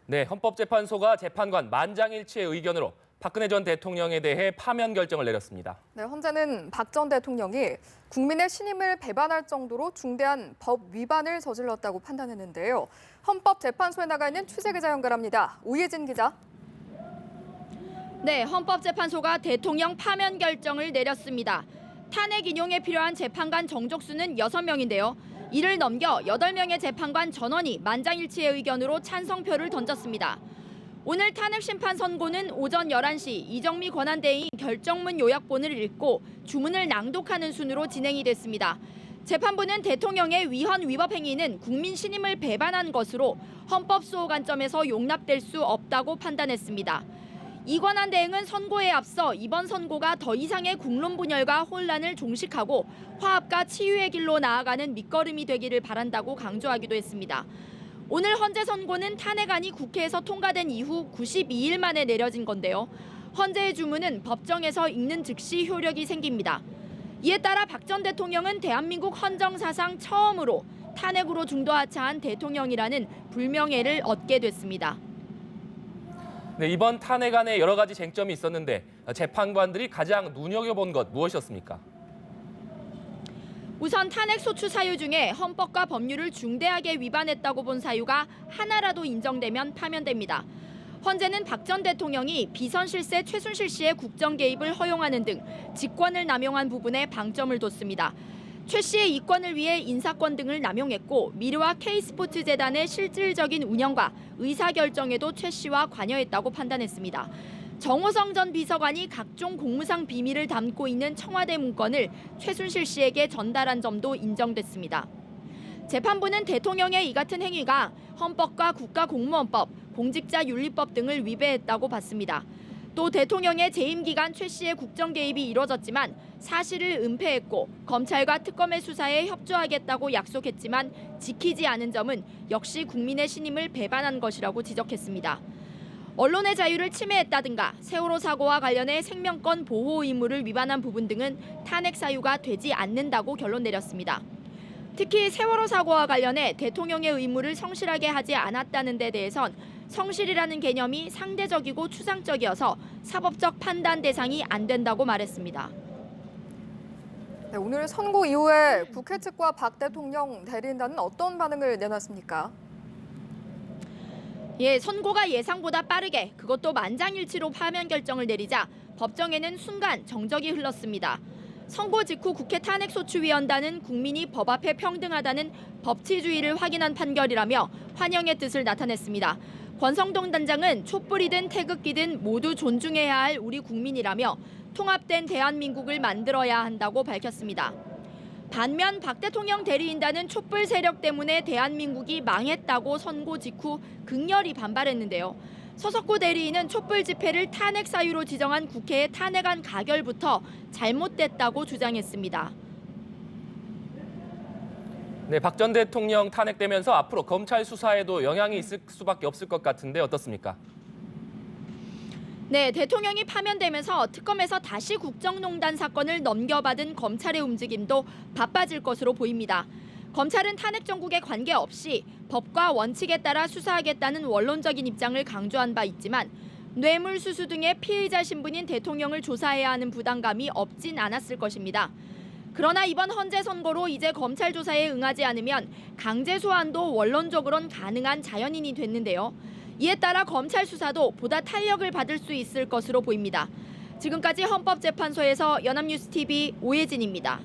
네, 헌법재판소가 재판관 만장일치의 의견으로 박근혜 전 대통령에 대해 파면 결정을 내렸습니다. 네, 헌재는 박 전 대통령이 국민의 신임을 배반할 정도로 중대한 법 위반을 저질렀다고 판단했는데요. 헌법재판소에 나가 있는 취재 기자 연결합니다. 오예진 기자. 네, 헌법재판소가 대통령 파면 결정을 내렸습니다. 탄핵 인용에 필요한 재판관 정족수는 6명인데요. 이를 넘겨 8명의 재판관 전원이 만장일치의 의견으로 찬성표를 던졌습니다. 오늘 탄핵 심판 선고는 오전 11시 이정미 권한대행이 결정문 요약본을 읽고 주문을 낭독하는 순으로 진행이 됐습니다. 재판부는 대통령의 위헌 위법 행위는 국민 신임을 배반한 것으로 헌법 수호 관점에서 용납될 수 없다고 판단했습니다. 이권한 대행은 선고에 앞서 이번 선고가 더 이상의 국론 분열과 혼란을 종식하고 화합과 치유의 길로 나아가는 밑거름이 되기를 바란다고 강조하기도 했습니다. 오늘 헌재 선고는 탄핵안이 국회에서 통과된 이후 92일 만에 내려진 건데요. 헌재의 주문은 법정에서 읽는 즉시 효력이 생깁니다. 이에 따라 박 전 대통령은 대한민국 헌정사상 처음으로 탄핵으로 중도하차한 대통령이라는 불명예를 얻게 됐습니다. 네, 이번 탄핵안에 여러 가지 쟁점이 있었는데 재판관들이 가장 눈여겨본 것 무엇이었습니까? 우선 탄핵 소추 사유 중에 헌법과 법률을 중대하게 위반했다고 본 사유가 하나라도 인정되면 파면됩니다. 헌재는 박 전 대통령이 비선 실세 최순실 씨의 국정 개입을 허용하는 등 직권을 남용한 부분에 방점을 뒀습니다. 최 씨의 이권을 위해 인사권 등을 남용했고 미르와 K스포츠재단의 실질적인 운영과 의사결정에도 최 씨와 관여했다고 판단했습니다. 정호성 전 비서관이 각종 공무상 비밀을 담고 있는 청와대 문건을 최순실 씨에게 전달한 점도 인정됐습니다. 재판부는 대통령의 이 같은 행위가 헌법과 국가공무원법, 공직자윤리법 등을 위배했다고 봤습니다. 또 대통령의 재임 기간 최 씨의 국정 개입이 이뤄졌지만 사실을 은폐했고 검찰과 특검의 수사에 협조하겠다고 약속했지만 지키지 않은 점은 역시 국민의 신임을 배반한 것이라고 지적했습니다. 언론의 자유를 침해했다든가 세월호 사고와 관련해 생명권 보호 의무를 위반한 부분 등은 탄핵 사유가 되지 않는다고 결론 내렸습니다. 특히 세월호 사고와 관련해 대통령의 의무를 성실하게 하지 않았다는 데 대해선 성실이라는 개념이 상대적이고 추상적이어서 사법적 판단 대상이 안 된다고 말했습니다. 네, 오늘 선고 이후에 국회 측과 박 대통령 대리인단은 어떤 반응을 내놨습니까? 선고가 예상보다 빠르게 그것도 만장일치로 파면 결정을 내리자 법정에는 순간 정적이 흘렀습니다. 선고 직후 국회 탄핵소추위원단은 국민이 법 앞에 평등하다는 법치주의를 확인한 판결이라며 환영의 뜻을 나타냈습니다. 권성동 단장은 촛불이든 태극기든 모두 존중해야 할 우리 국민이라며 통합된 대한민국을 만들어야 한다고 밝혔습니다. 반면 박 대통령 대리인단은 촛불 세력 때문에 대한민국이 망했다고 선고 직후 극렬히 반발했는데요. 서석구 대리인은 촛불 집회를 탄핵 사유로 지정한 국회의 탄핵안 가결부터 잘못됐다고 주장했습니다. 네, 박 전 대통령 탄핵되면서 앞으로 검찰 수사에도 영향이 있을 수밖에 없을 것 같은데 어떻습니까? 네, 대통령이 파면되면서 특검에서 다시 국정농단 사건을 넘겨받은 검찰의 움직임도 바빠질 것으로 보입니다. 검찰은 탄핵 정국에 관계없이 법과 원칙에 따라 수사하겠다는 원론적인 입장을 강조한 바 있지만 뇌물수수 등의 피의자 신분인 대통령을 조사해야 하는 부담감이 없진 않았을 것입니다. 그러나 이번 헌재 선고로 이제 검찰 조사에 응하지 않으면 강제 소환도 원론적으론 가능한 자연인이 됐는데요. 이에 따라 검찰 수사도 보다 탄력을 받을 수 있을 것으로 보입니다. 지금까지 헌법재판소에서 연합뉴스TV 오예진입니다.